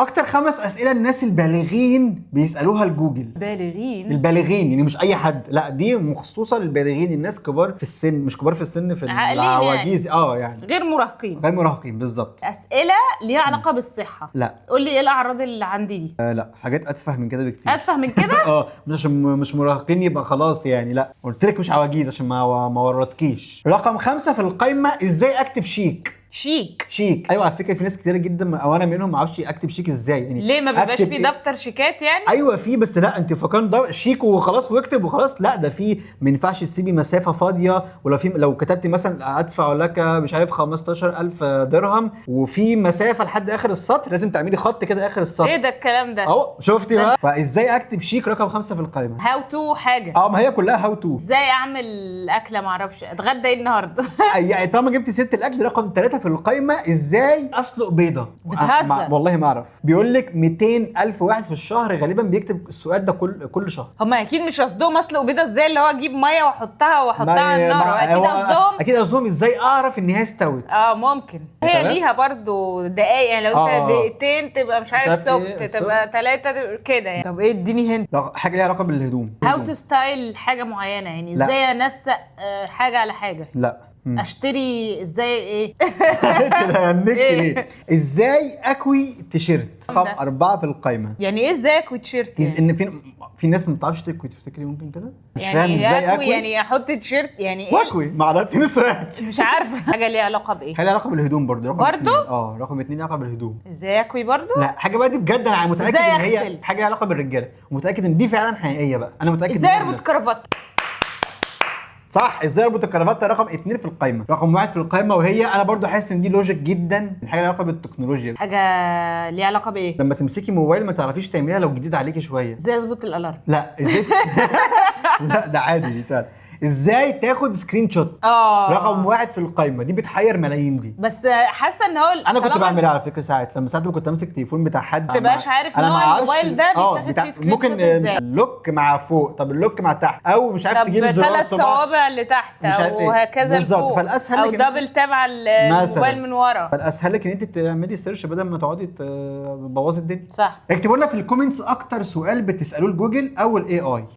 اكتر 5 اسئله الناس البالغين بيسالوها لجوجل. بالغين؟ البالغين يعني مش اي حد، لا دي مخصوصه للبالغين، الناس كبار في السن، مش كبار في السن، في العواجيز يعني غير مراهقين. غير مراهقين بالظبط. اسئله ليها علاقه بالصحه؟ لا. قول لي ايه الاعراض اللي عندي دي؟ لا حاجات اتفه من كده بكتير. اتفه من كده؟ مش عشان مش مراهقين يبقى خلاص يعني، لا قلت لك مش عواجيز عشان ما ورطكيش. رقم 5 في القايمه، ازاي اكتب شيك. شيك ايوه، على فكره في ناس كتير جدا او انا منهم ما اعرفش اكتب شيك ازاي يعني. ليه ما بيبقاش في دفتر شيكات يعني؟ ايوه في، بس لا انت فكران ده شيك وخلاص واكتب وخلاص، لا ده في ما ينفعش تسيبي مسافه فاضيه، ولو في لو كتبتي مثلا ادفع لك مش عارف 15000 درهم وفي مسافه لحد اخر السطر، لازم تعملي خط كده اخر السطر. ايه ده الكلام ده؟ اهو شفتي بقى؟ فازاي اكتب شيك رقم 5 في القائمه. هاو تو حاجه. ما هي كلها هاو تو. ازاي اعمل اكله ما اعرفش اتغدى ايه النهارده. يعني طالما جبتي سيره الاكل، رقم 3 في القائمه، ازاي اسلق بيضه. بتهزر؟ والله ما اعرف. بيقول لك 200,000 واحد في الشهر غالبا بيكتب السؤال ده كل شهر. هم اكيد مش قصدهم اسلق بيضه ازاي، اللي هو اجيب ميه واحطها على النار. اكيد قصدهم ازاي اعرف ان هي استوت. ممكن هي ليها برضو دقايق يعني، لو انت دقيقتين تبقى مش عارف سوفت، تبقى 3 كده يعني. طب ايه اديني هنا حاجه ليها علاقه بالهدوم. هاو تو ستايل حاجه معينه يعني. ازاي انسق حاجه على حاجه. لا اشتري ازاي ايه. ليه؟ ازاي اكوي تيشيرت. رقم 4 في القائمه. يعني ايه ازاي اكوي تيشيرت يعني؟ ان في ناس ما بتعرفش تكوي، تفتكري ممكن كده؟ مش يعني فاهم ازاي اكوي يعني احط تيشيرت يعني ايه؟ واكوي معرفش السؤال. مش عارفه. حاجه ليها علاقه بايه؟ حاجه ليها علاقه بالهدوم برضه. برضه؟ رقم 2 ليها علاقه بالهدوم. ازاي اكوي برضه؟ لا حاجه بقى دي بجد انا متاكد ان هي حاجه ليها علاقه بالرجاله، ومتاكد ان دي فعلا حقيقيه بقى، انا متاكد. ازاي اربط كرافات؟ صح، ازاي اربط الكرافته رقم 2 في القائمه. رقم 1 في القائمه، وهي انا برضو حاسس ان دي لوجيك جدا، حاجه ليها علاقه بالتكنولوجيا. حاجه ليها علاقه بايه؟ لما تمسكي موبايل ما تعرفيش تعمليها لو جديد عليكي شويه. ازاي اظبط الالارم؟ لا ازاي. لا ده عادي، دي سهل. ازاي تاخد سكرين شوت. رقم 1 في القائمه، دي بتحير ملايين دي. بس حاسه ان هو انا كنت بعملها على فكره ساعات، لما كنت امسك التليفون بتاع حد ما تبقاش عارف نوع الموبايل ده بيتاخد فيه سكرين ممكن شوت ازاي. اللوك مع فوق، طب اللوك مع تحت، او مش عارف تجيب الزرار 3 صوابع اللي تحت او هكذا بالظبط. فالاسهل او دبل تاب على الموبايل من ورا. فالاسهل لك ان انت تعملي سيرش بدل ما تقعدي تبوظي الدنيا. صح. اكتبوا لنا في الكومنتس اكتر سؤال بتسالوه لجوجل او الاي اي.